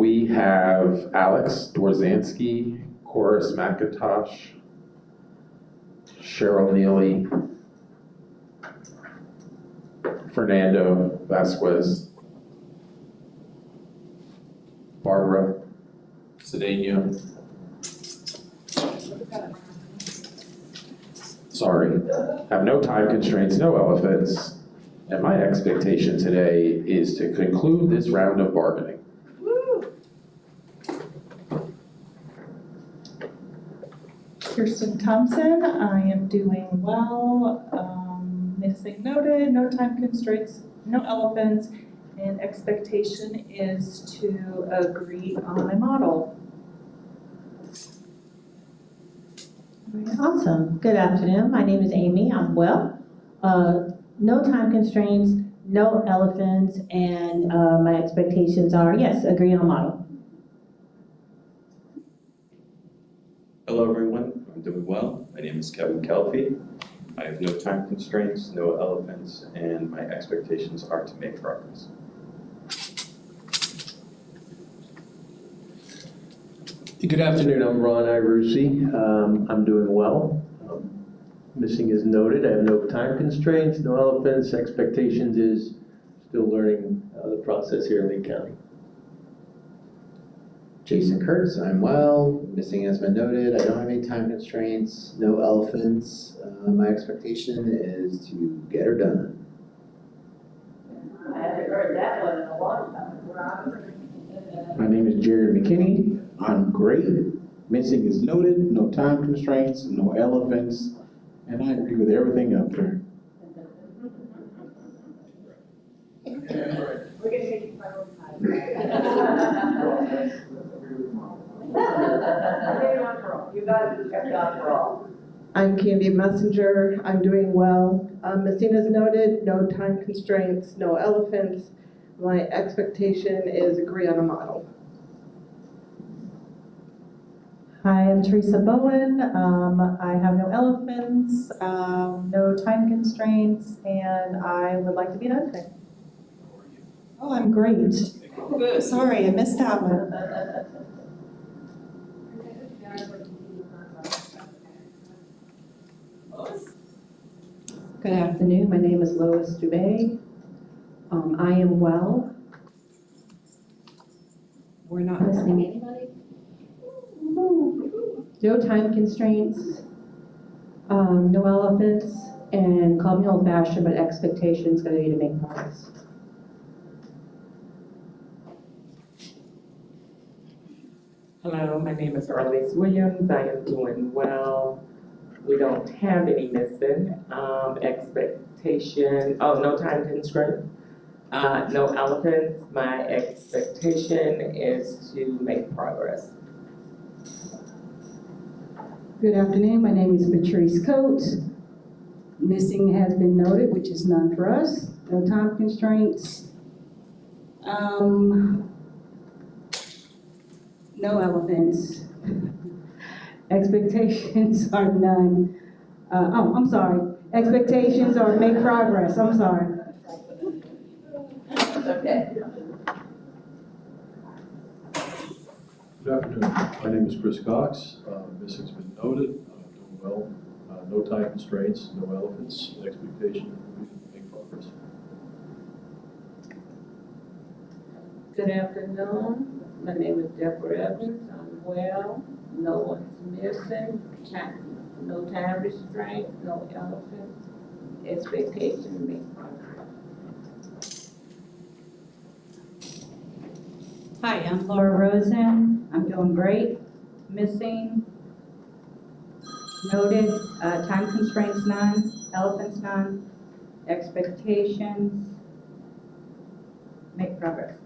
we have Alex Dworzanski, Horace McIntosh, Cheryl Neely, Fernando Vasquez, Barbara Cedeno. Sorry, have no time constraints, no elephants. And my expectation today is to conclude this round of bargaining. Kirsten Thompson, I am doing well. Missing noted, no time constraints, no elephants, and expectation is to agree on a model. Awesome. Good afternoon. My name is Amy. I'm well. No time constraints, no elephants, and my expectations are, yes, agree on a model. Hello everyone, I'm doing well. My name is Kevin Kelfie. I have no time constraints, no elephants, and my expectations are to make progress. Good afternoon, I'm Ron Irucci. I'm doing well. Missing is noted. I have no time constraints, no elephants. Expectations is still learning the process here in Lee County. Jason Kurtz, I'm well. Missing has been noted. I don't have any time constraints, no elephants. My expectation is to get her done. I haven't heard that one in a long time. My name is Jared McKinney. I'm great. Missing is noted, no time constraints, no elephants, and I agree with everything up there. We're gonna take you You guys have kept on for all. I'm Candy Messenger. I'm doing well. Missing is noted, no time constraints, no elephants. My expectation is agree on a model. Hi, I'm Teresa Bowen. I have no elephants, no time constraints, and I would like to be done today. Oh, I'm great. Good. Sorry, I missed that one. Good afternoon, my name is Lois Dubé. I am well. We're not missing anybody. No time constraints, no elephants, and call me old fashioned, but expectations gonna be to make progress. Hello, my name is Arlise Williams. I am doing well. We don't have any missing. Expectation, no time constraint, no elephants. My expectation is to make progress. Good afternoon, my name is Patrice Coates. Missing has been noted, which is none for us. No time constraints. No elephants. Expectations are none. I'm sorry. Expectations are make progress. I'm sorry. Okay. Good afternoon. My name is Chris Cox. Missing's been noted. I'm doing well. No time constraints, no elephants. Expectation to make progress. Good afternoon. My name is Deborah Evans. I'm well. No one's missing. No time restraint, no elephants. Expectation to make progress. Hi, I'm Laura Rosen. I'm doing great. Missing, noted, time constraints none, elephants none, expectations, make progress.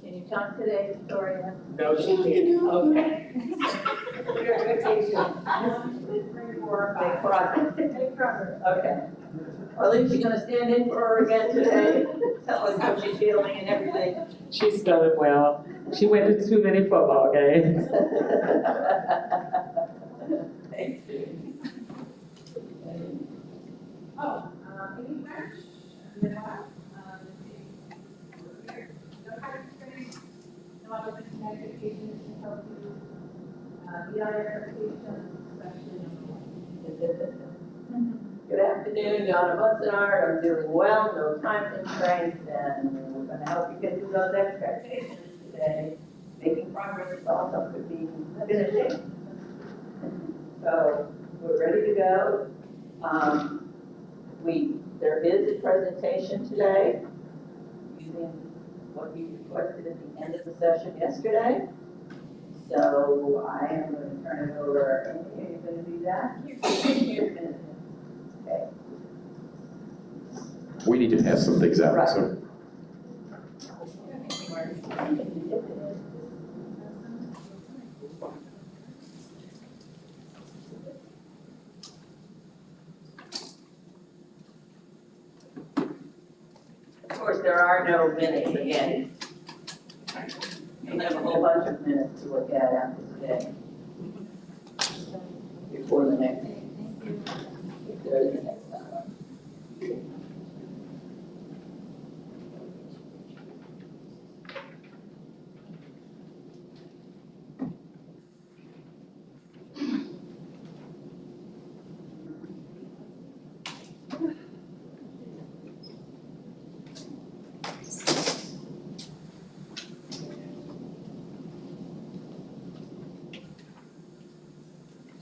Can you talk today, Victoria? No, she didn't. Okay. Your expectation. Make progress. Okay. Or at least you're gonna stand in for her again today. Tell us how she's feeling and everything. She's doing well. She went to too many football games. Thank you. afternoon, Donna Munzenard. I'm doing well, no time constraints, and we're going to help you get through those expectations today. Making progress is also could be finishing. So we're ready to go. There is a presentation today using what you requested at the end of the session yesterday. So I am going to turn it over. Amy, are you going to do that? Here's Amy. Okay. We need to pass some things out, Right. so. Of course, there are no minutes again. You'll have a whole bunch of minutes to look at after today. Before the next, if there is a next time.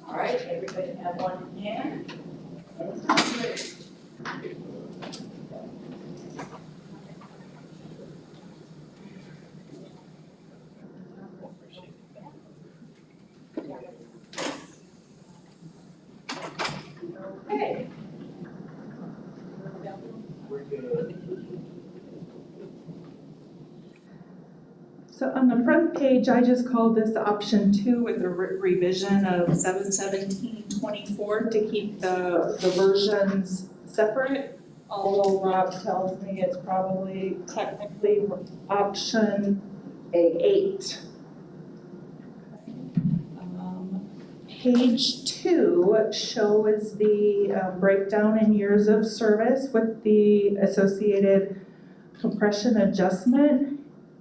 All right, everybody have one in hand? Okay. So on the front page, I just called this option 2 with a revision of 7/17/24 to keep the versions separate. Although Rob tells me it's probably technically option 8. Page 2 shows the breakdown in years of service with the associated compression adjustment.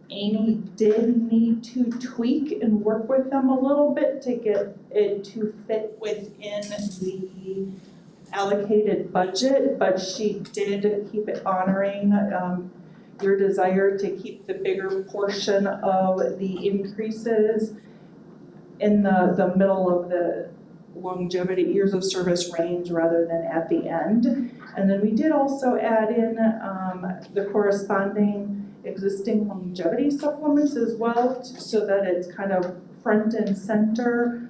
Amy did need to tweak and work with them a little bit to get it to fit within the allocated budget, but she did keep it honoring your desire to keep the bigger portion of the increases in the middle of the longevity years of service range rather than at the end. And then we did also add in the corresponding existing longevity supplements as well, so that it's kind of front and center.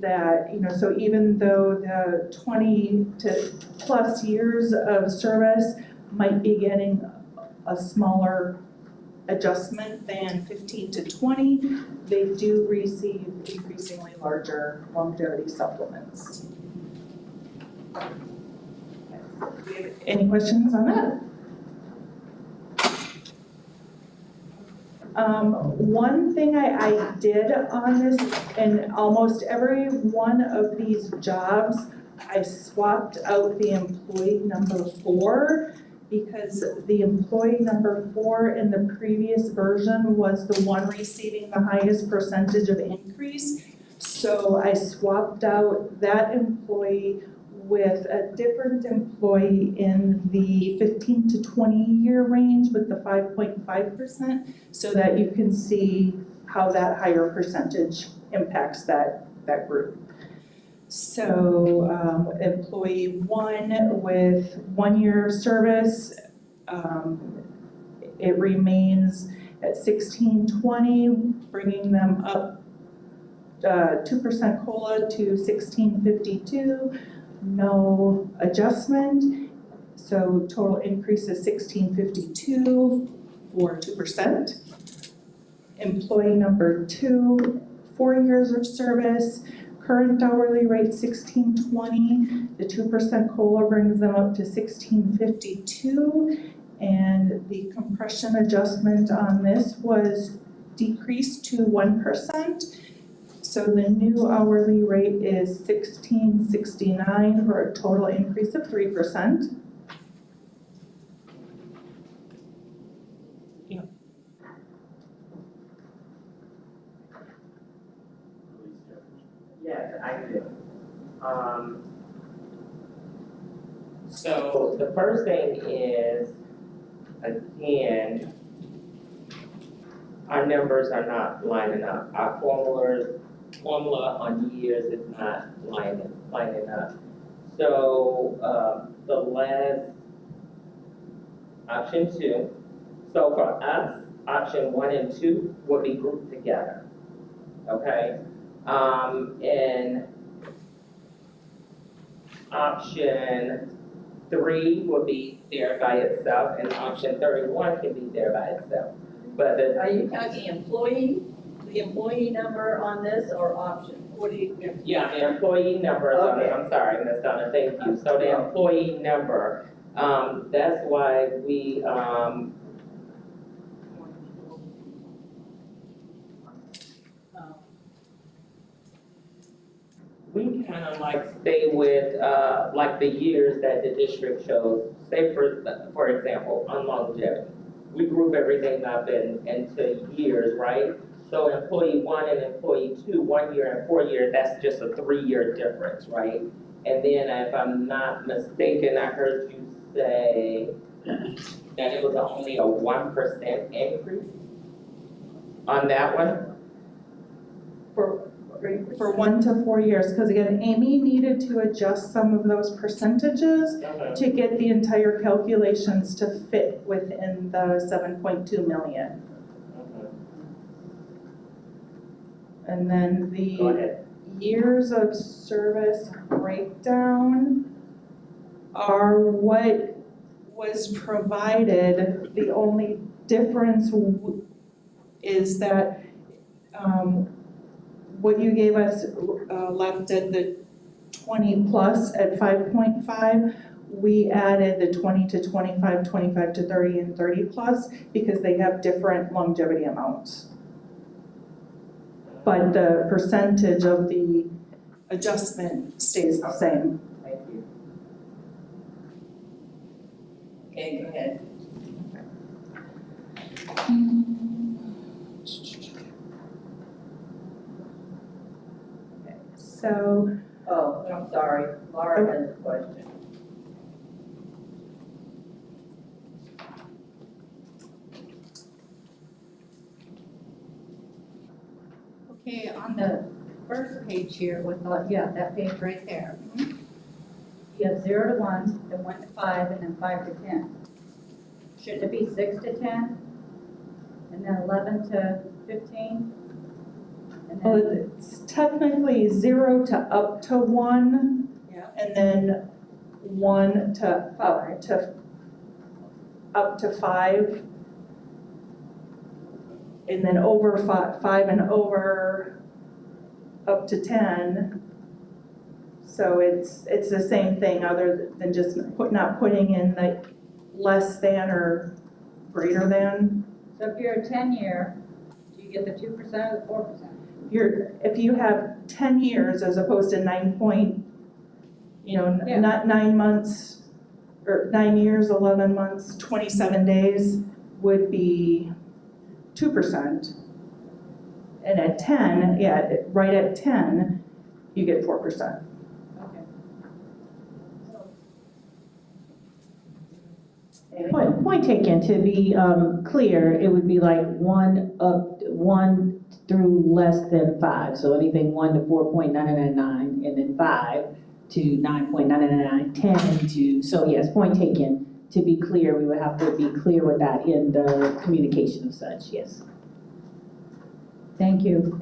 That, so even though the 20 to plus years of service might be getting a smaller adjustment than 15 to 20, they do receive increasingly larger longevity supplements. Do you have any questions on that? One thing I did on this, and almost every one of these jobs, I swapped out the employee number 4, because the employee number 4 in the previous version was the one receiving the highest percentage of increase. So I swapped out that employee with a different employee in the 15 to 20 year range with the 5.5%, so that you can see how that higher percentage impacts that group. So employee 1 with 1 year of service, it remains at 1620, bringing them up 2% COLA to 1652. No adjustment, so total increase is 1652 for 2%. Employee number 2, 4 years of service, current hourly rate 1620, the 2% COLA brings them up to 1652, and the compression adjustment on this was decreased to 1%. So the new hourly rate is $16.69 for a total increase of 3%. Yeah. Yes, I do. So the first thing is, again, our numbers are not lining up. Our formula on years is not lining up. So, the last, option 2, so for us, option 1 and 2 will be grouped together, okay? And option 3 will be there by itself, and option 31 can be there by itself. But the Are you talking the employee number on this or option? What do you? Yeah, the employee numbers on it, Okay. I'm sorry, Ms. Donna, thank you. So the employee number, that's why we kind of like stay with, like the years that the district shows. Say for example, on longevity, we group everything up into years, right? So employee 1 and employee 2, 1 year and 4 years, that's just a 3-year difference, right? And then if I'm not mistaken, I heard you say that it was only a 1% increase on that one? For 1 to 4 years, because again, Amy needed to adjust some of those percentages to get the entire calculations to fit within the 7.2 million. And then Go ahead. the years of service breakdown are what was provided. The only difference is that what you gave us left at the 20 plus at 5.5, we added the 20 to 25, 25 to 30, and 30 plus because they have different longevity amounts. But the percentage of the adjustment stays the same. Thank you. Okay, go ahead. So, Oh, I'm sorry, Laura has a question. Okay, on the first page here with, that page right there. You have 0 to 1, then 1 to 5, and then 5 to 10. Shouldn't it be 6 to 10? And then 11 to 15? And well, then, it's technically 0 to up to 1, yeah, and then 1 to up to 5. And then over 5 and over up to 10. So it's the same thing other than just not putting in the less than or greater than. so if you're a 10-year, do you get the 2% or the 4%? If you have 10 years as opposed to 9 Yeah. not 9 months, or 9 years, 11 months, 27 days would be 2%. And at 10, right at 10, you get 4%. Okay. Point taken, to be clear, it would be like 1 through less than 5. So anything 1 to 4.999, and then 5 to 9.999, 10 to, so yes, point taken. To be clear, we would have to be clear with that in the communication of such, yes. Thank you.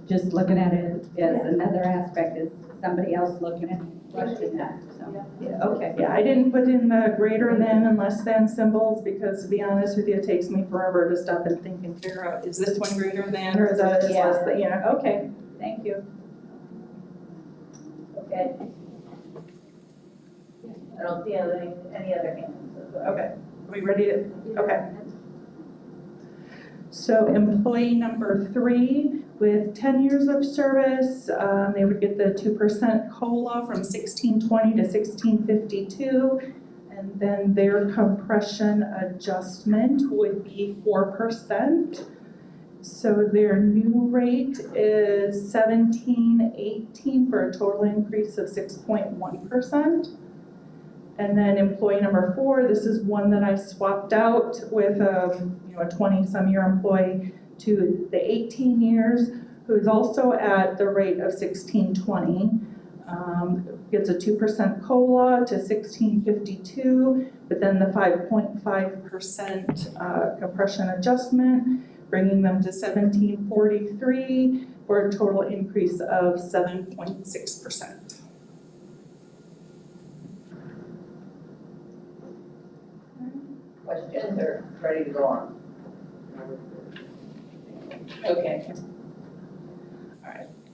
Just looking at it as another aspect, is somebody else looking at it, questioning that, so, yeah, okay. Yeah, I didn't put in the greater than and less than symbols because, to be honest with you, it takes me forever to stop and think and figure out, is this one greater than or is that less than, Okay, thank you. Okay. I don't see any other hands. So go ahead. Okay, are we ready to, okay. So employee number 3, with 10 years of service, they would get the 2% COLA from 1620 to 1652. And then their compression adjustment would be 4%. So their new rate is 1718 for a total increase of 6.1%. And then employee number 4, this is one that I swapped out with a 20-some year employee to the 18 years, who is also at the rate of $16.20. Gets a 2% COLA to $16.52, but then the 5.5% compression adjustment, bringing them to $17.43 for a total increase of 7.6%. Questions or ready to go on? Okay.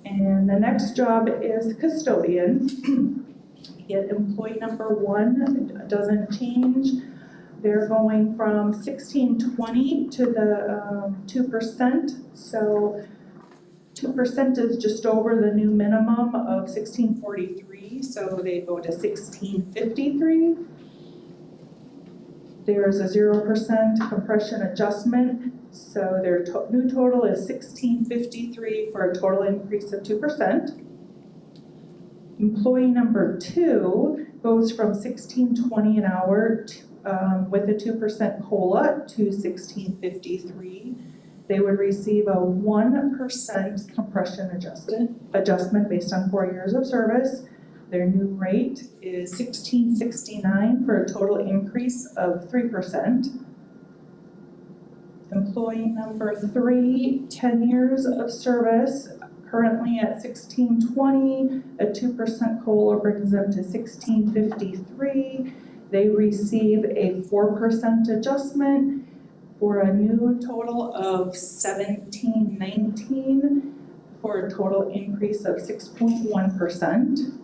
And the next job is custodian. Yet employee number 1 doesn't change. They're going from $16.20 to the 2%. So 2% is just over the new minimum of $16.43. So they go to $16.53. There's a 0% compression adjustment. So their new total is $16.53 for a total increase of 2%. Employee number 2 goes from $16.20 an hour with a 2% COLA to $16.53. They would receive a 1% compression adjustment based on 4 years of service. Their new rate is $16.69 for a total increase of 3%. Employee number 3, 10 years of service, currently at $16.20, a 2% COLA brings them to $16.53. They receive a 4% adjustment for a new total of $17.19 for a total increase of 6.1%.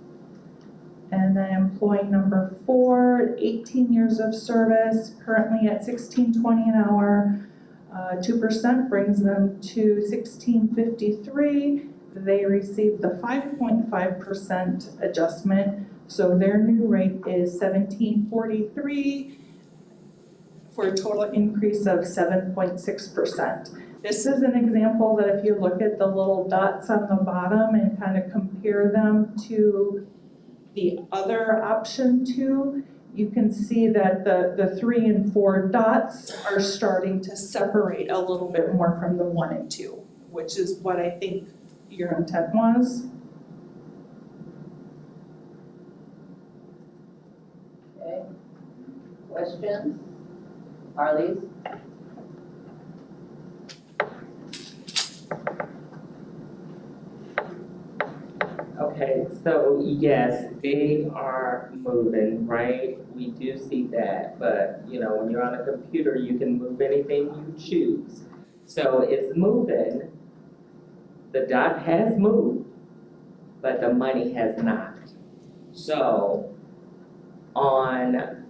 And then employee number 4, 18 years of service, currently at $16.20 an hour. 2% brings them to $16.53. They receive the 5.5% adjustment, so their new rate is $17.43 for a total increase of 7.6%. This is an example that if you look at the little dots on the bottom and kind of compare them to the other option 2, you can see that the 3 and 4 dots are starting to separate a little bit more from the 1 and 2, which is what I think your intent was. Okay. Questions? Arlise? Okay, so yes, they are moving, right? We do see that, but when you're on a computer, you can move anything you choose. So it's moving, the dot has moved, but the money has not. So on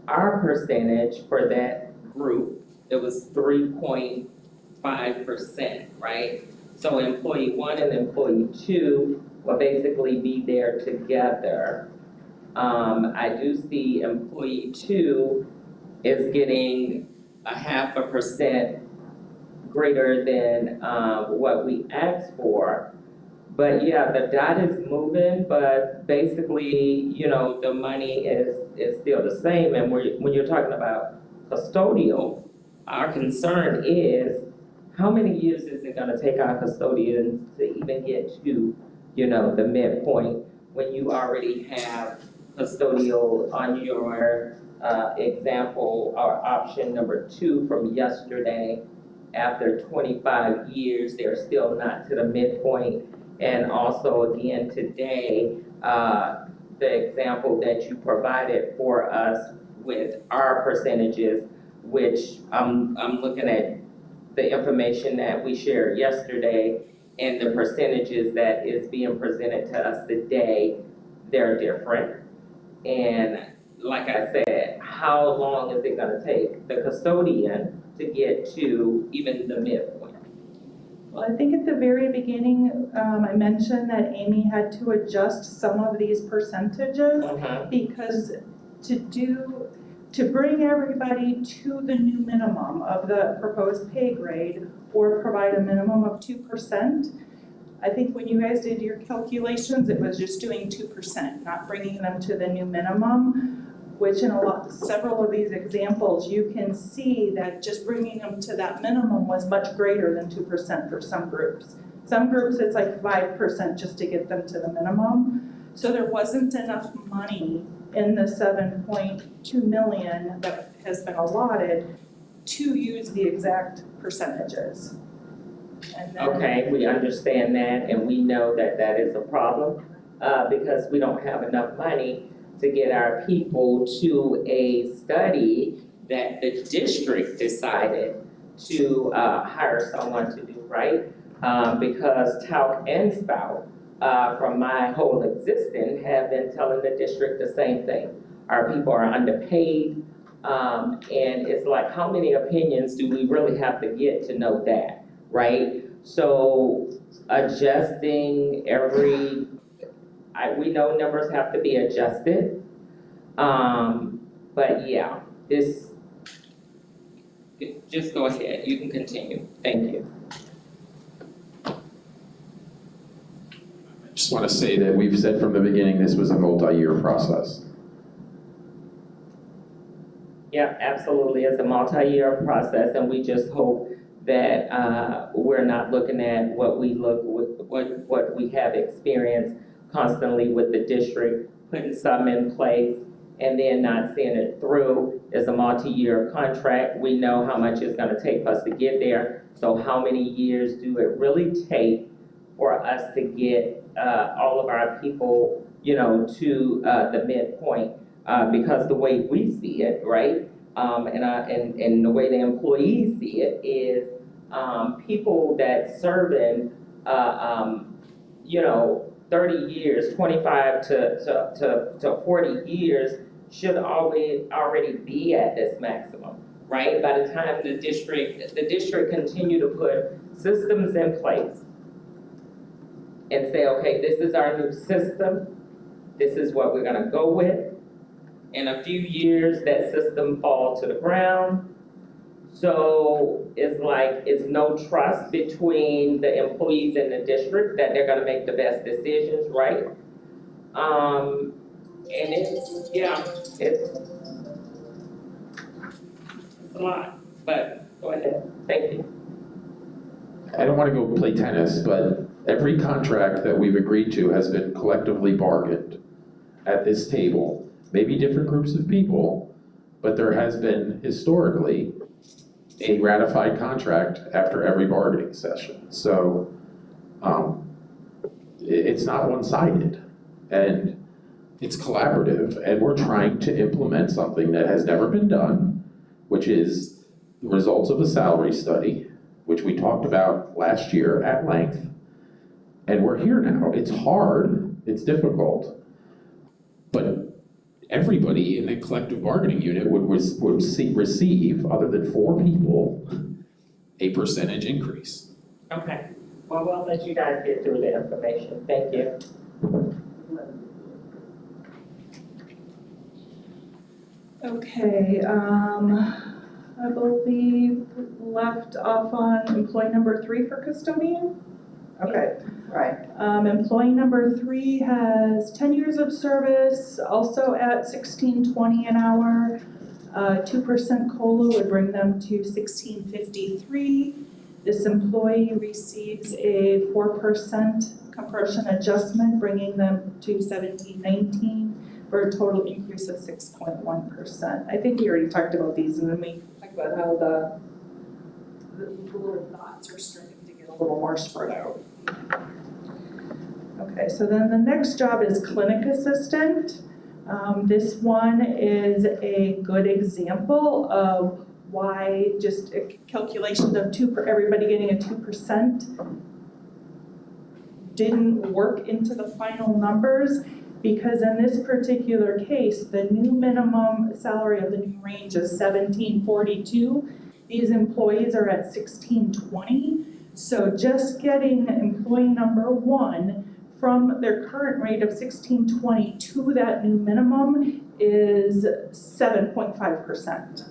our percentage for that group, it was 3.5%, right? So employee 1 and employee 2 will basically be there together. I do see employee 2 is getting a 0.5% greater than what we asked for. But yeah, the dot is moving, but basically, the money is still the same. And when you're talking about custodial, our concern is how many years is it gonna take our custodians to even get to, the midpoint when you already have custodial on your example or option number 2 from yesterday. After 25 years, they're still not to the midpoint. And also again today, the example that you provided for us with our percentages, which I'm looking at the information that we shared yesterday and the percentages that is being presented to us today, they're different. And like I said, how long is it gonna take the custodian to get to even the midpoint? Well, I think at the very beginning, I mentioned that Amy had to adjust some of these percentages because to bring everybody to the new minimum of the proposed pay grade or provide a minimum of 2%, I think when you guys did your calculations, it was just doing 2%, not bringing them to the new minimum. which in several of these examples, you can see that just bringing them to that minimum was much greater than 2% for some groups. Some groups, it's like 5% just to get them to the minimum. So there wasn't enough money in the 7.2 million that has been allotted to use the exact percentages. And then, Okay, we understand that, and we know that that is a problem, because we don't have enough money to get our people to a study that the district decided to hire someone to do, right? Because TALC and SPALC, from my whole existence, have been telling the district the same thing. Our people are underpaid, and it's like, how many opinions do we really have to get to know that, right? So adjusting we know numbers have to be adjusted, but yeah, just go ahead, you can continue, thank you. Just want to say that we've said from the beginning this was a multi-year process. Yeah, absolutely, it's a multi-year process, and we just hope that we're not looking at what we have experienced constantly with the district, putting something in place and then not seeing it through. It's a multi-year contract. We know how much it's gonna take us to get there. So how many years do it really take for us to get all of our people, to the midpoint? Because the way we see it, right? And the way the employees see it is people that serving 30 years, 25 to 40 years should already be at this maximum, right? By the time the district continue to put systems in place and say, okay, this is our new system, this is what we're gonna go with. In a few years, that system falls to the ground. So it's like, it's no trust between the employees and the district that they're gonna make the best decisions, right? And it's a lot, but go ahead, thank you. I don't want to go play tennis, but every contract that we've agreed to has been collectively bargained at this table. Maybe different groups of people, but there has been historically a ratified contract after every bargaining session. So it's not one-sided, and it's collaborative, and we're trying to implement something that has never been done, which is the results of a salary study, which we talked about last year at length. And we're here now. It's hard, it's difficult, but everybody in the collective bargaining unit would receive, other than 4 people, a percentage increase. Okay, well, we'll let you guys get through the information, thank you. okay, I believe left off on employee number 3 for custodian. Okay. Right. Employee number 3 has 10 years of service, also at $16.20 an hour. 2% COLA would bring them to $16.53. This employee receives a 4% compression adjustment, bringing them to $17.19 for a total increase of 6.1%. I think we already talked about these, and then we talked about how the little dots are starting to get a little more spread out. Okay, so then the next job is clinic assistant. This one is a good example of why just a calculation of everybody getting a 2% didn't work into the final numbers, because in this particular case, the new minimum salary of the new range is $17.42. These employees are at $16.20. So just getting employee number 1 from their current rate of $16.20 to that new minimum is 7.5%.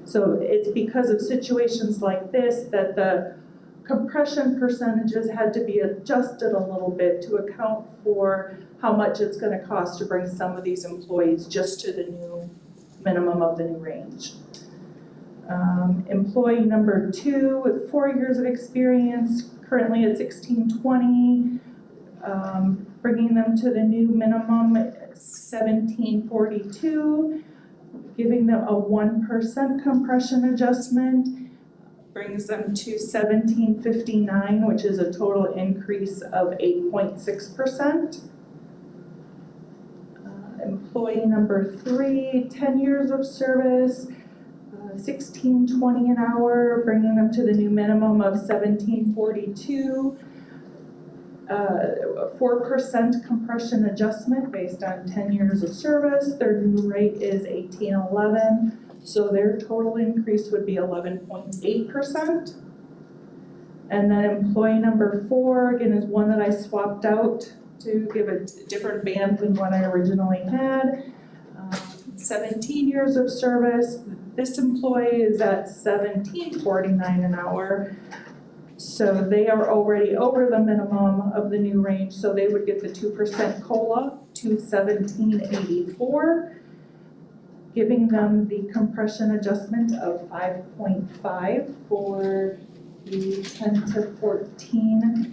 So it's because of situations like this that the compression percentages had to be adjusted a little bit to account for how much it's going to cost to bring some of these employees just to the new minimum of the new range. Employee number 2 with 4 years of experience, currently at 1620, bringing them to the new minimum 1742, giving them a 1% compression adjustment, brings them to 1759, which is a total increase of 8.6%. Employee number 3, 10 years of service, $16.20 an hour, bringing them to the new minimum of $17.42. A 4% compression adjustment based on 10 years of service. Their new rate is $18.11, so their total increase would be 11.8%. And then employee number 4, again, is one that I swapped out to give a different band than what I originally had. 17 years of service. This employee is at $17.49 an hour. So they are already over the minimum of the new range, so they would get the 2% COLA to $17.84, giving them the compression adjustment of 5.5 for the 10 to 14,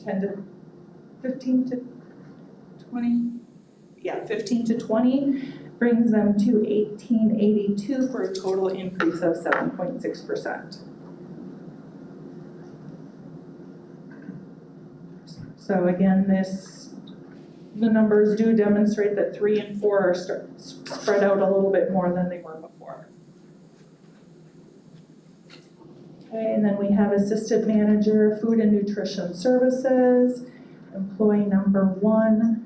10 to 15 to 20, yeah, 15 to 20, brings them to $18.82 for a total increase of 7.6%. So again, the numbers do demonstrate that 3 and 4 are spread out a little bit more than they were before. Okay, and then we have assistant manager, food and nutrition services, employee number 1,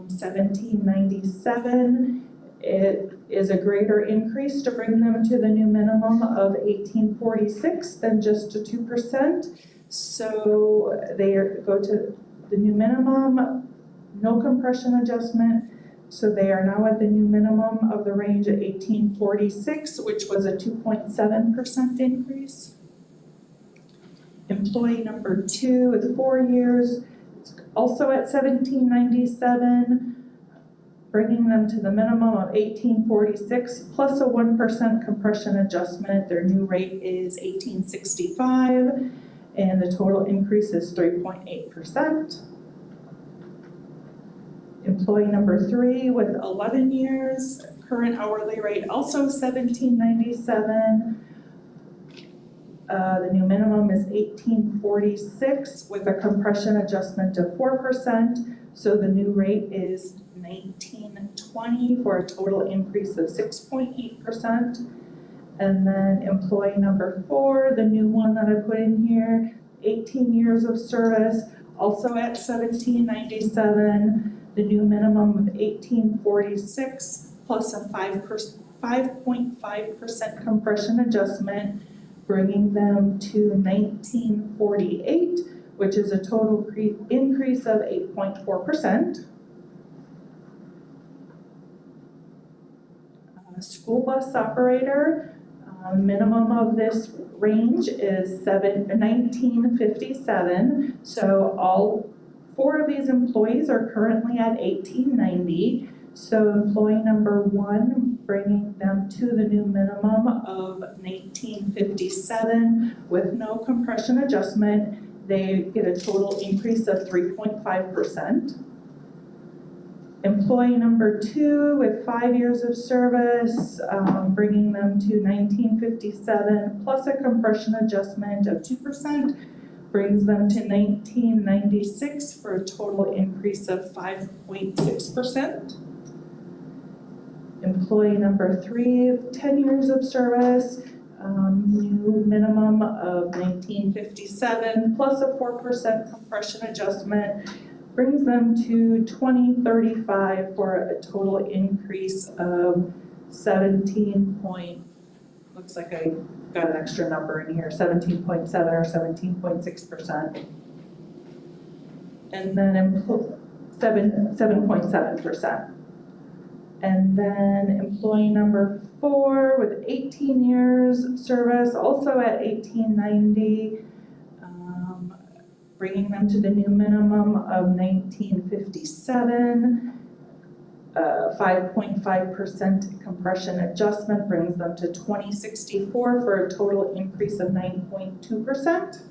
$17.97. It is a greater increase to bring them to the new minimum of $18.46 than just a 2%. So they go to the new minimum, no compression adjustment. So they are now at the new minimum of the range at $18.46, which was a 2.7% increase. Employee number 2 with 4 years, also at $17.97, bringing them to the minimum of $18.46 plus a 1% compression adjustment. Their new rate is $18.65, and the total increase is 3.8%. Employee number 3 with 11 years, current hourly rate also $17.97. The new minimum is $18.46 with a compression adjustment of 4%. So the new rate is $19.20 for a total increase of 6.8%. And then employee number 4, the new one that I put in here, 18 years of service, also at $17.97. The new minimum of $18.46 plus a 5.5% compression adjustment, bringing them to $19.48, which is a total increase of 8.4%. School bus operator, minimum of this range is $19.57. So all 4 of these employees are currently at $18.90. So employee number 1, bringing them to the new minimum of $19.57 with no compression adjustment, they get a total increase of 3.5%. Employee number 2 with 5 years of service, bringing them to $19.57 plus a compression adjustment of 2%, brings them to $19.96 for a total increase of 5.6%. Employee number 3, 10 years of service, new minimum of $19.57 plus a 4% compression adjustment, brings them to $20.35 for a total increase of 17. Looks like I got an extra number in here, 17.7 or 17.6%. And then 7.7%. And then employee number 4 with 18 years of service, also at $18.90, bringing them to the new minimum of $19.57. 5.5% compression adjustment brings them to 2064 for a total increase of 9.2%.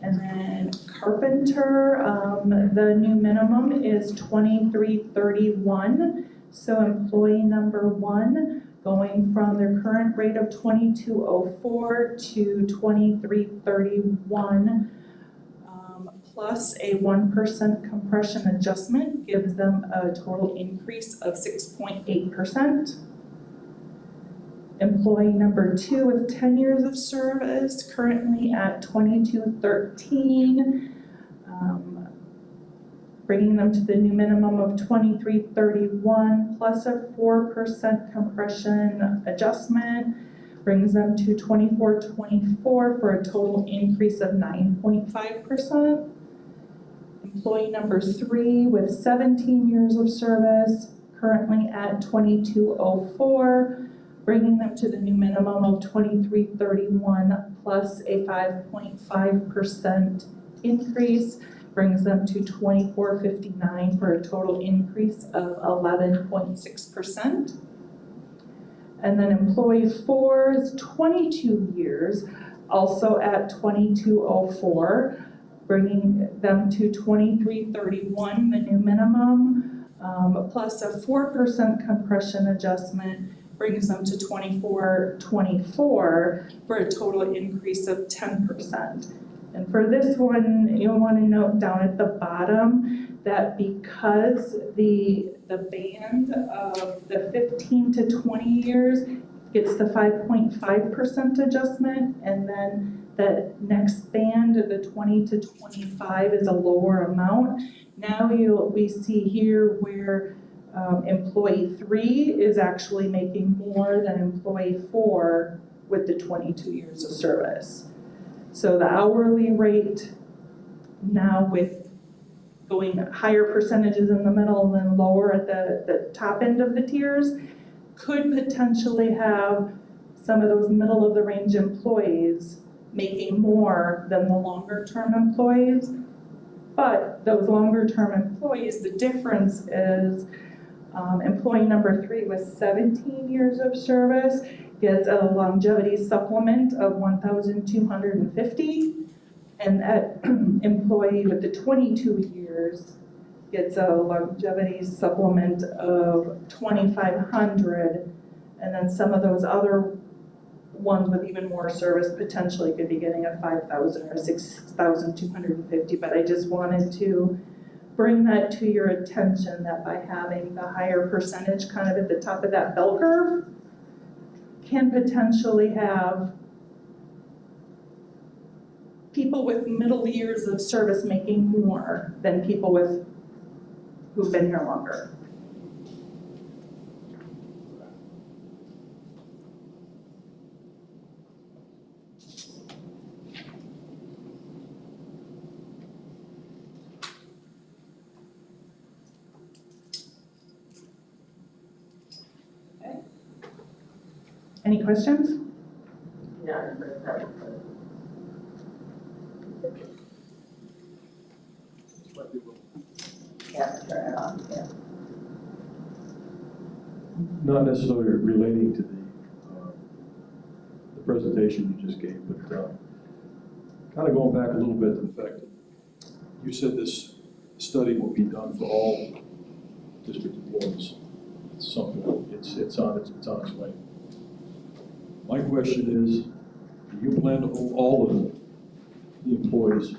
And then carpenter, the new minimum is 2331. So employee number 1 going from their current rate of 2204 to 2331, plus a 1% compression adjustment gives them a total increase of 6.8%. Employee number 2 with 10 years of service, currently at 2213, bringing them to the new minimum of 2331 plus a 4% compression adjustment, brings them to 2424 for a total increase of 9.5%. Employee number 3 with 17 years of service, currently at 2204, bringing them to the new minimum of 2331 plus a 5.5% increase, brings them to 2459 for a total increase of 11.6%. And then employee 4 is 22 years, also at 2204, bringing them to 2331, the new minimum, plus a 4% compression adjustment, brings them to 2424 for a total increase of 10%. And for this one, you'll want to note down at the bottom that because the band of the 15 to 20 years gets the 5.5% adjustment, and then the next band of the 20 to 25 is a lower amount. Now we see here where employee 3 is actually making more than employee 4 with the 22 years of service. So the hourly rate now with going higher percentages in the middle and then lower at the top end of the tiers could potentially have some of those middle of the range employees making more than the longer term employees. But those longer term employees, the difference is employee number 3 with 17 years of service gets a longevity supplement of $1,250, and that employee with the 22 years gets a longevity supplement of $2,500, and then some of those other ones with even more service potentially could be getting a $5,000 or $6,250. But I just wanted to bring that to your attention, that by having the higher percentage kind of at the top of that bell curve can potentially have people with middle years of service making more than people who've been here longer. Any questions? Yeah. Not necessarily relating to the presentation you just gave, but kind of going back a little bit to the fact that you said this study will be done for all district employees. It's something, it's on its way. My question is, do you plan to hold all of the employees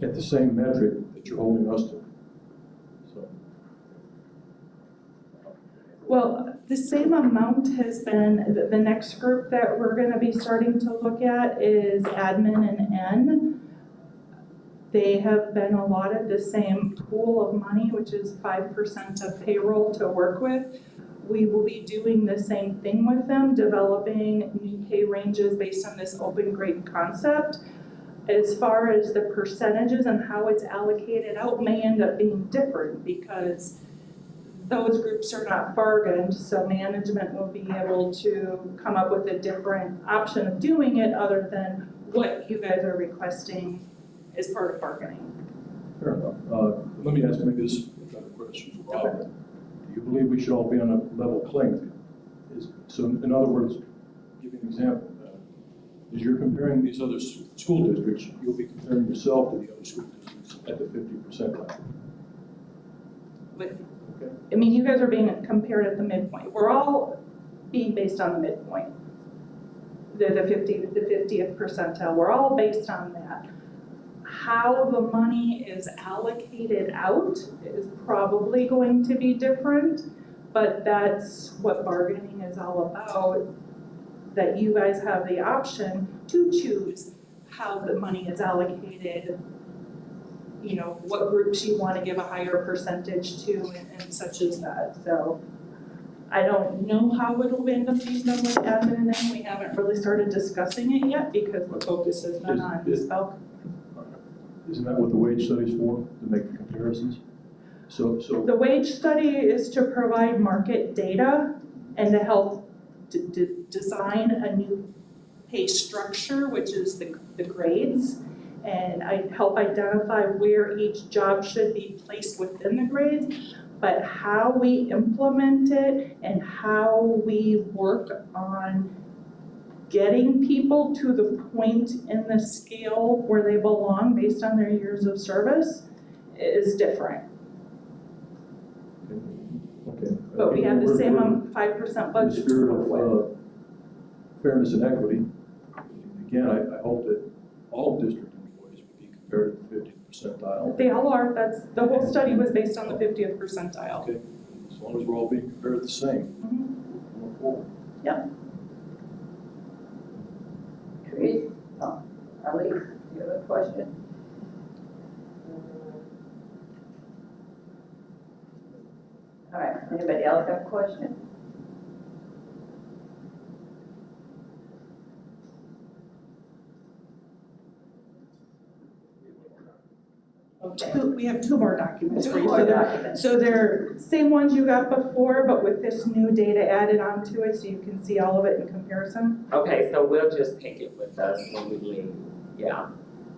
at the same metric that you're holding us to? Well, the same amount has been, the next group that we're going to be starting to look at is admin and N. They have been allotted the same pool of money, which is 5% of payroll to work with. We will be doing the same thing with them, developing new pay ranges based on this open grade concept. As far as the percentages and how it's allocated out may end up being different because those groups are not bargained, so management will be able to come up with a different option of doing it other than what you guys are requesting as part of bargaining. Fair enough. Let me ask maybe this is a better question for Rob. Do you believe we should all be on a level playing field? So in other words, give you an example. As you're comparing these other school districts, you'll be comparing yourself to the other school districts at the 50% level. I mean, you guys are being compared at the midpoint. We're all being based on the midpoint. The 50th percentile, we're all based on that. How the money is allocated out is probably going to be different, but that's what bargaining is all about, that you guys have the option to choose how the money is allocated, you know, what groups you want to give a higher percentage to and such as that. So I don't know how it'll end up being done with admin, and then we haven't really started discussing it yet because the focus has been on SPALC. Isn't that what the wage study's for, to make the comparisons? So The wage study is to provide market data and to help design a new pay structure, which is the grades, and I help identify where each job should be placed within the grades, but how we implement it and how we work on getting people to the point in the scale where they belong based on their years of service is different. okay. But we have the We're- same we're- 5% In the budget to spirit work with. of fairness and equity, again, I hope that all district employees would be compared to the 50th percentile. They all are, the whole study was based on the 50th percentile. Okay, as long as we're all being compared the same, going forward. Trees? Oh, Elise, you have a question? All right, anybody else have a question? We have two more documents for Two you. more So they're- documents. So they're same ones you got before, but with this new data added onto it, so you can see all of it in comparison. Okay, so we'll just take it with us when we leave, yeah.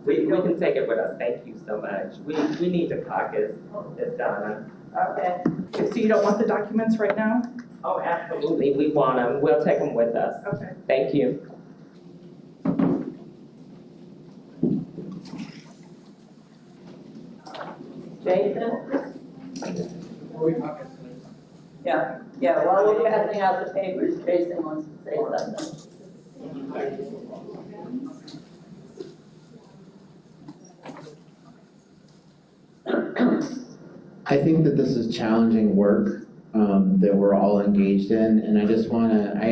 We can take it with us, thank you so much. We need to caucus, Ms. Donna. Okay. Okay, so you don't want the documents right now? Oh, absolutely, we want them, we'll take them with us. Okay. Thank you. Jason? Yeah, while we're passing out the papers, Jason wants to say something. I think that this is challenging work that we're all engaged in, and I just wanna, I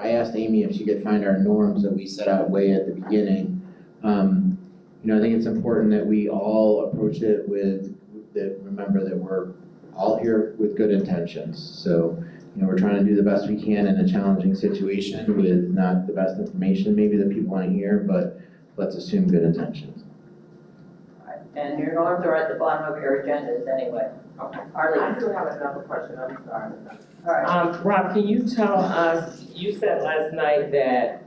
asked Amy if she could find our norms that we set out way at the beginning. You know, I think it's important that we all approach it with, that remember that we're all here with good intentions. So, you know, we're trying to do the best we can in a challenging situation with not the best information maybe that people wanna hear, but let's assume good intentions. And your norms are at the bottom of your agendas anyway. I Arlene? do have another question, I'm sorry. All right. Rob, can you tell us, you said last night that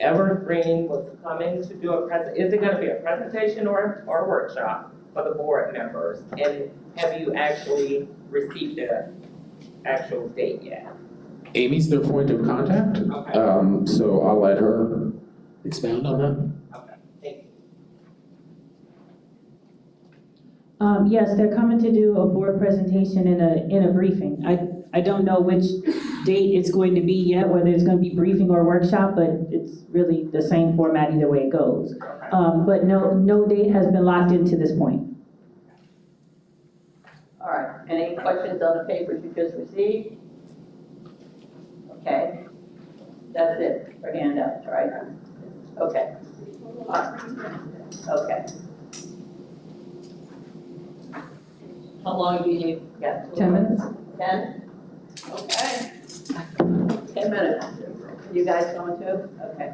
Evergreen was coming to do is it gonna be a presentation or a workshop for the board members? And have you actually received the actual date yet? Amy's their point of contact, Okay. so I'll let her expound on that. Okay, thank you. Yes, they're coming to do a board presentation in a briefing. I don't know which date it's going to be yet, whether it's going to be briefing or workshop, but it's really the same format either way it goes. But no date has been locked into this point. All right, any questions on the papers you just received? Okay, that's it for handouts, right? Okay. Okay. How long do you need? Yeah. 10 minutes? 10? Okay. 10 minutes. You guys going to? Okay.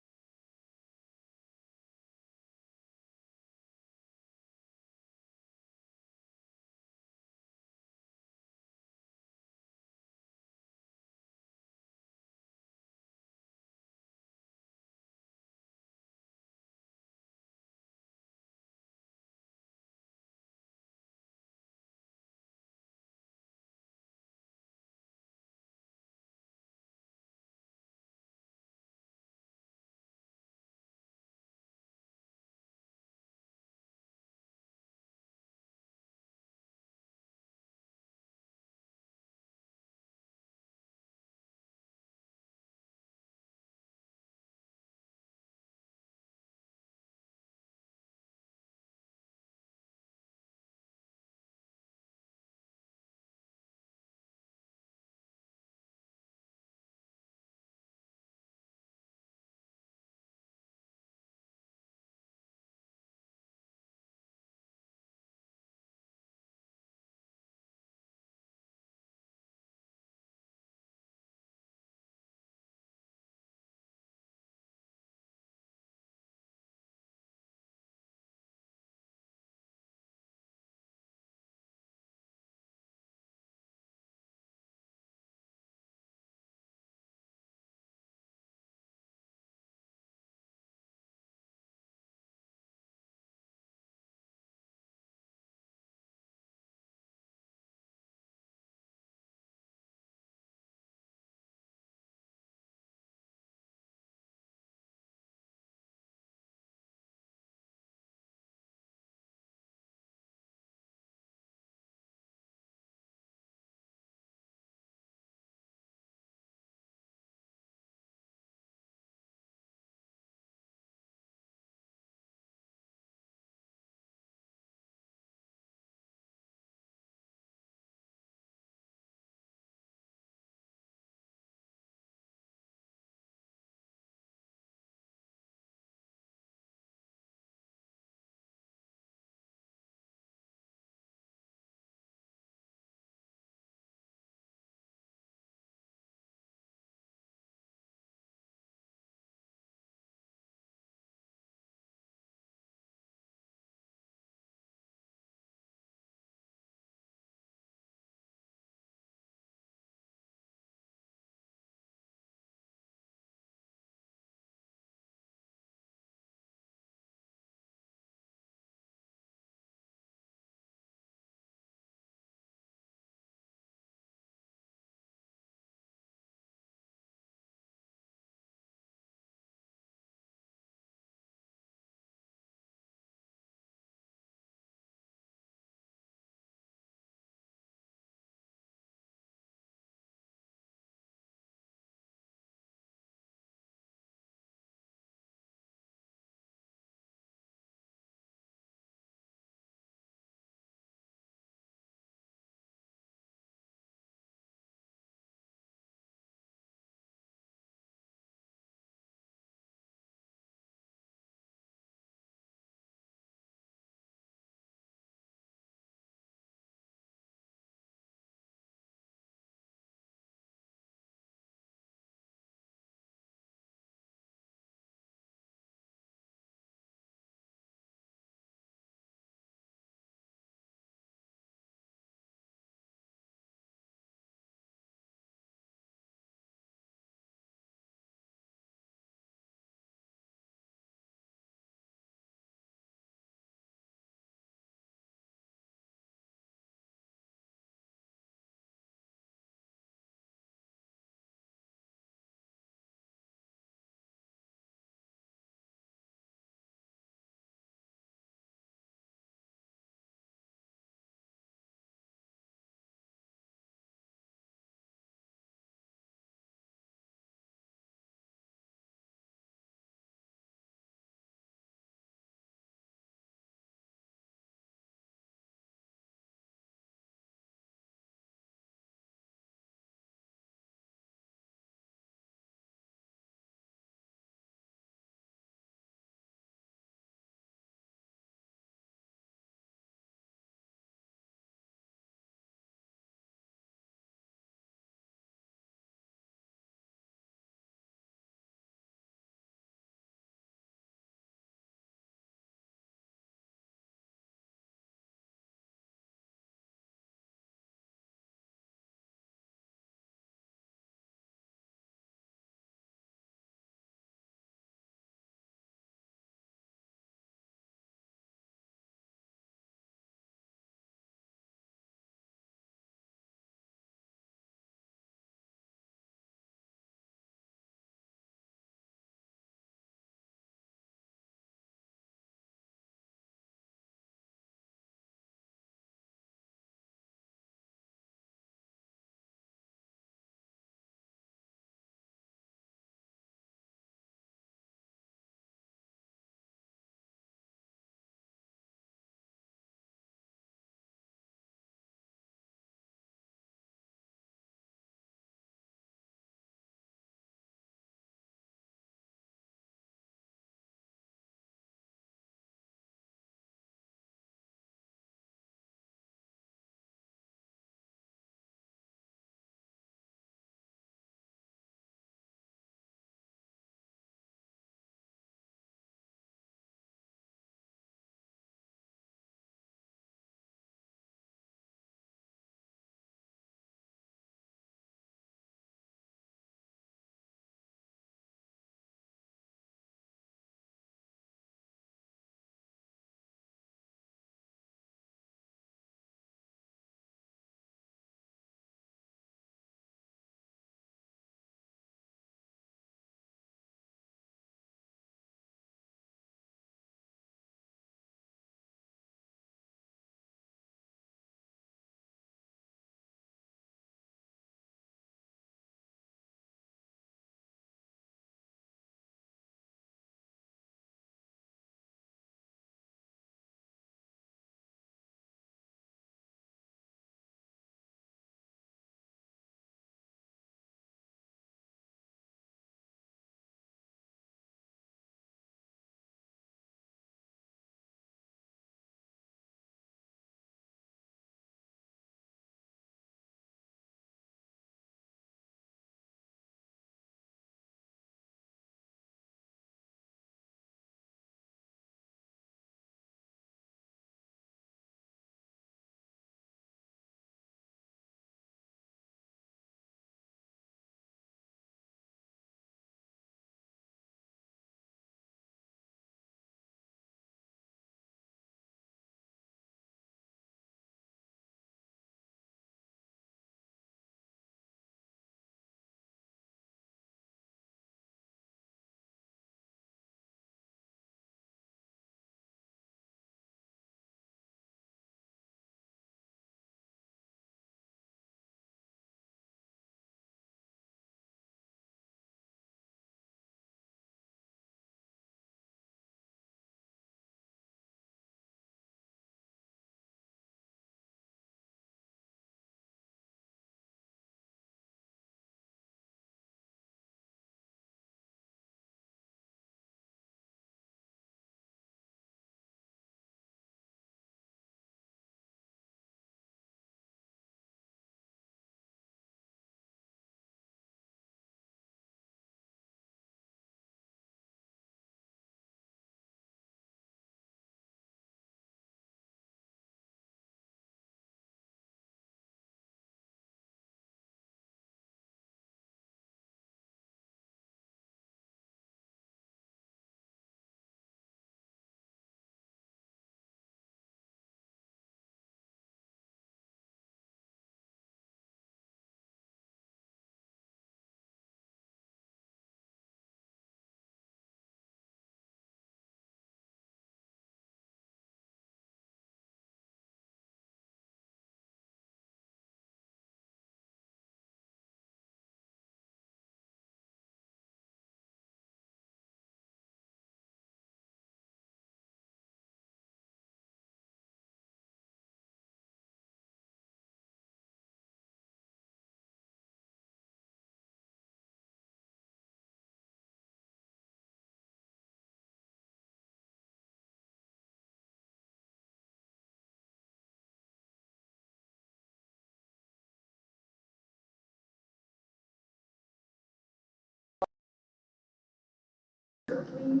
please?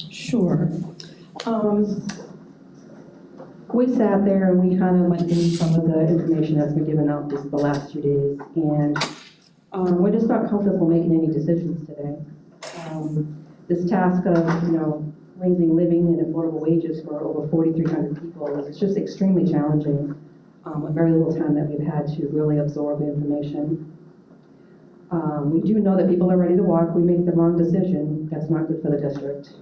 Sure. We sat there and we kind of went through some of the information that's been given out just the last 2 days, and we're just not comfortable making any decisions today. This task of, raising living and affordable wages for over 4,300 people is just extremely challenging, with very little time that we've had to really absorb the information. We do know that people are ready to walk. We make the wrong decision. That's not good for the district.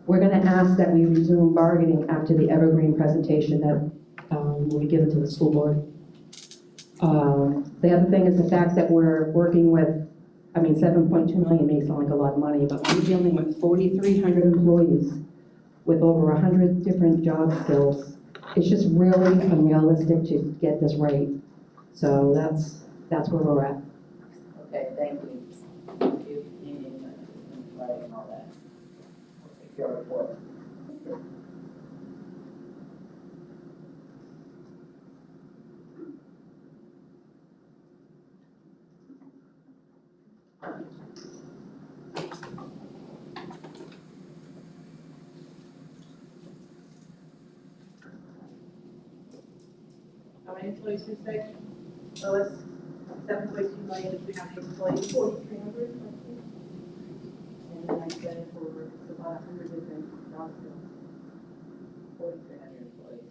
We're going to ask that we resume bargaining after the Evergreen presentation that will be given to the school board. The other thing is the fact that we're working with, 7.2 million may sound like a lot of money, but we're dealing with 4,300 employees with over 100 different job skills. It's just really unrealistic to get this right. So that's where we're at. Okay, thank you. Thank you, and writing and all that. We'll take your report. How many employees you say? Lois, 7.2 million is how many employees? 4,300. And then I said it for about 100 different job skills. 4,300 employees.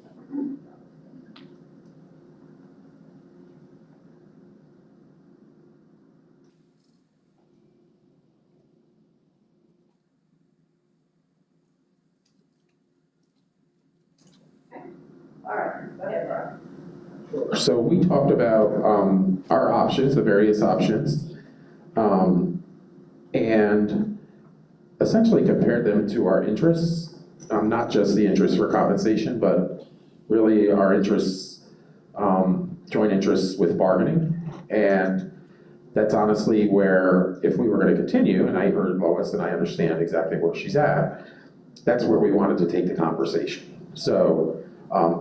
All right, go ahead, Rob. So we talked about our options, the various options, and essentially compared them to our interests, not just the interests for compensation, but really our interests, joint interests with bargaining. And that's honestly where, if we were going to continue, and I heard Lois and I understand exactly where she's at, that's where we wanted to take the conversation. So,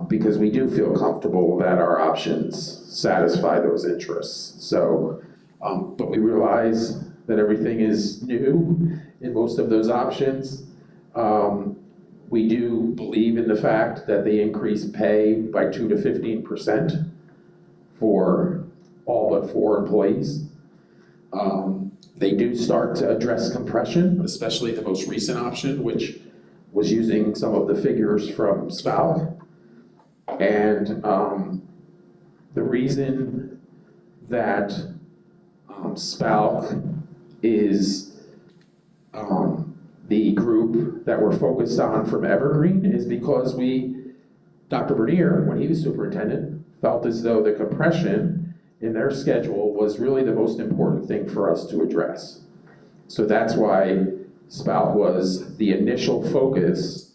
because we do feel comfortable that our options satisfy those interests. So, but we realize that everything is new in most of those options. We do believe in the fact that they increase pay by 2 to 15% for all but 4 employees. They do start to address compression, especially the most recent option, which was using some of the figures from SPALC. And the reason that SPALC is the group that we're focused on from Evergreen is because Dr. Bernier, when he was superintendent, felt as though the compression in their schedule was really the most important thing for us to address. So that's why SPALC was the initial focus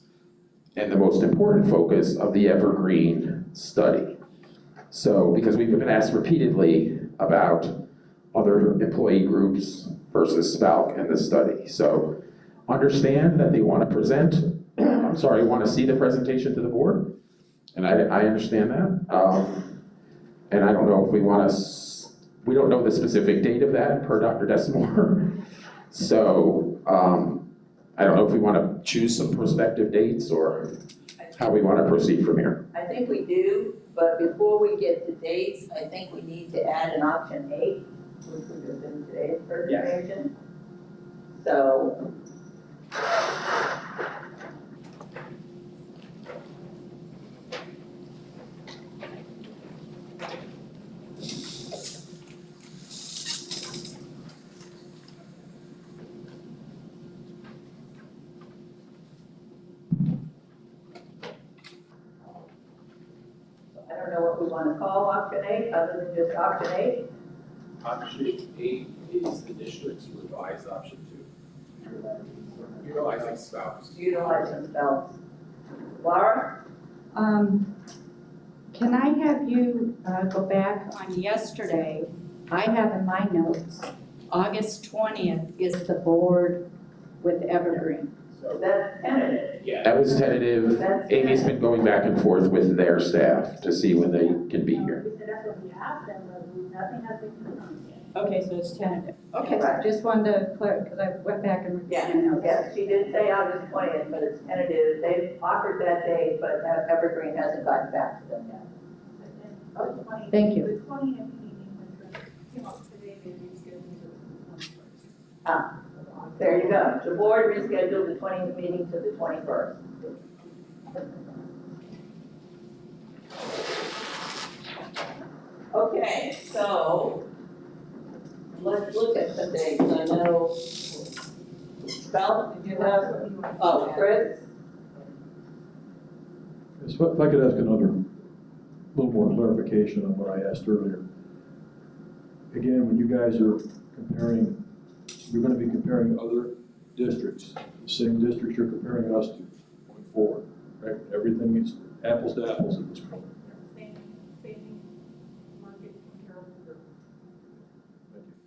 and the most important focus of the Evergreen study. So, because we've been asked repeatedly about other employee groups versus SPALC in this study. So, understand that they want to present, want to see the presentation to the board, and I understand that. And I don't know if we don't know the specific date of that per Dr. Desimore. So, I don't know if we want to choose some prospective dates or how we want to proceed from here. I think we do, but before we get to dates, I think we need to add an option 8, which would have been today's presentation. So. I don't know what we want to call option 8, other than just option 8. Option 8 is the district's revised option 2. Utilizing SPALC. Utilizing SPALC. Laura? Can I have you go back on yesterday? I have in my notes, August 20th is the board with Evergreen. So that's tentative. Yeah. That was tentative. Amy's been going back and forth with their staff to see when they can be here. We said that's what we asked them, but nothing has been confirmed yet. Okay, so it's tentative. Okay, Right. just wanted to clarify, because I went back and reviewed Yeah, my notes. yeah, she did say August 20th, but it's tentative. They've offered that date, but Evergreen hasn't gotten back to them yet. Thank you. The 20th meeting, which came up today, they rescheduled it to the 21st. Ah, there you go. The board rescheduled the 20th meeting to the 21st. Okay, so let's look at some dates. I know, Val, did you have, oh, Chris? So if I could ask another, little more clarification on what I asked earlier. Again, when you guys are comparing, you're gonna be comparing other districts, the same districts you're comparing us to going forward, right? Everything is apples to apples at this point. Same market comparable group. Thank you.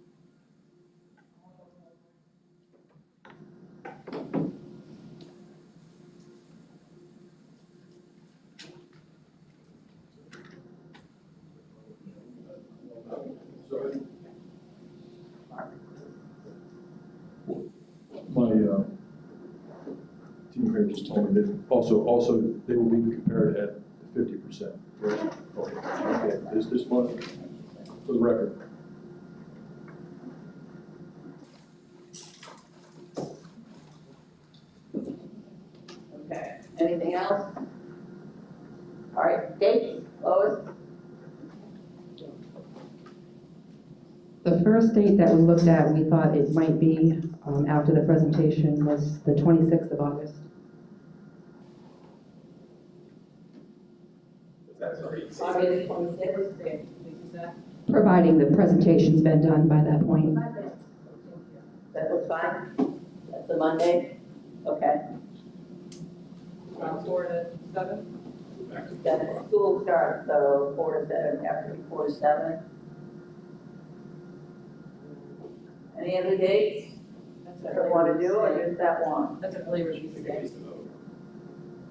My team here just told me that also they will be compared at 50%. Right? Okay, this month, for the record. Okay, anything else? All right, dates, Lois? The first date that we looked at, we thought it might be after the presentation was the 26th of August. August 26th. Providing the presentation's been done by that point. That looks fine? That's a Monday? Okay. From 4 to 7? Then school starts, so 4 to 7, have to be 4 to 7. Any other dates that you want to do, or just that one? That's a really release day.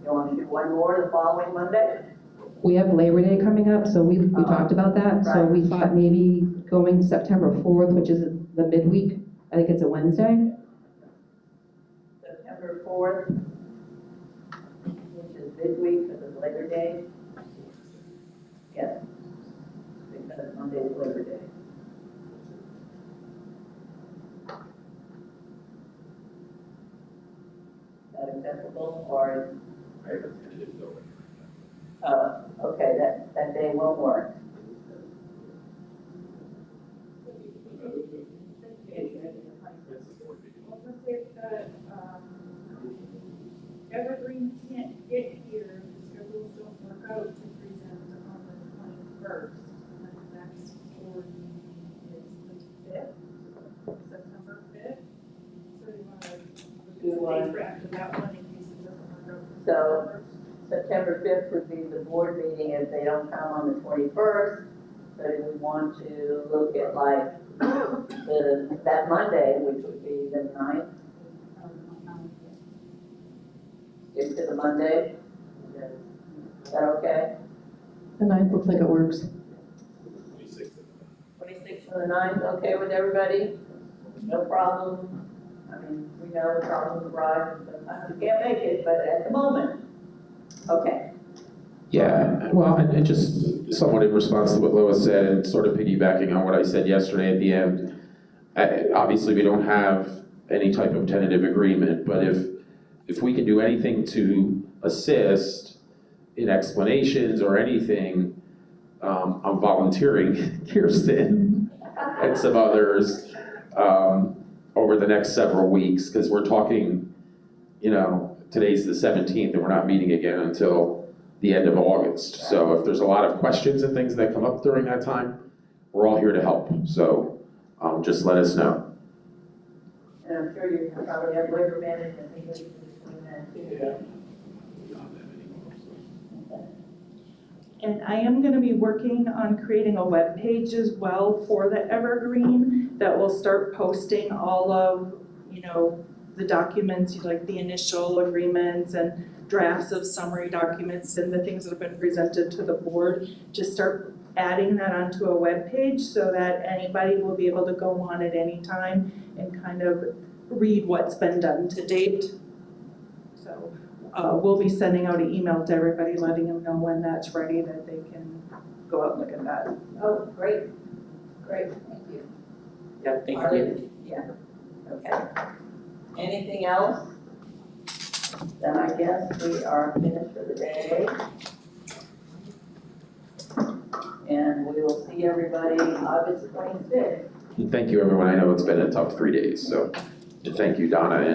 You want to do one more the following Monday? We have Labor Day coming up, so we talked about that. So right. we thought maybe going September 4th, which is the midweek. I think it's a Wednesday. September 4th, which is midweek for the Labor Day. Yes, because Monday is Labor Day. Is that acceptable, or? Oh, okay, that day won't work. Well, let's say if the, Evergreen can't get here, the schedules don't work out to present on the 21st. And then the next board meeting is the 5th, September 5th. So you want to Do what? stay for after that one in case it doesn't work out. So September 5th would be the board meeting if they don't come on the 21st. So do we want to look at like that Monday, which would be the 9th? Get to the Monday? Is that okay? The 9th looks like it works. 26th and the 9th, okay with everybody? No problem? I mean, we know the problems arise, sometimes you can't make it, but at the moment, okay. Yeah, well, and just somewhat in response to what Lois said and sort of piggybacking on what I said yesterday at the end, obviously we don't have any type of tentative agreement, but if we can do anything to assist in explanations or anything, I'm volunteering Kirsten and some others over the next several weeks, because we're talking, today's the 17th and we're not meeting again until the end of August. So if there's a lot of questions and things that come up during that time, we're all here to help. So just let us know. And I'm sure you probably have labor management meetings between that too. And I am going to be working on creating a web page as well for the Evergreen that will start posting all of, the documents, like the initial agreements and drafts of summary documents and the things that have been presented to the board, to start adding that onto a web page so that anybody will be able to go on at any time and kind of read what's been done to date. So we'll be sending out an email to everybody, letting them know when that's ready, that they can go out and look at that. Oh, great, great, thank you. Yeah, thank you. Arlene? Yeah, okay. Anything else? Then I guess we are finished for the day. And we will see everybody August 26th. And thank you, everyone. I know it's been a tough 3 days, so thank you, Donna and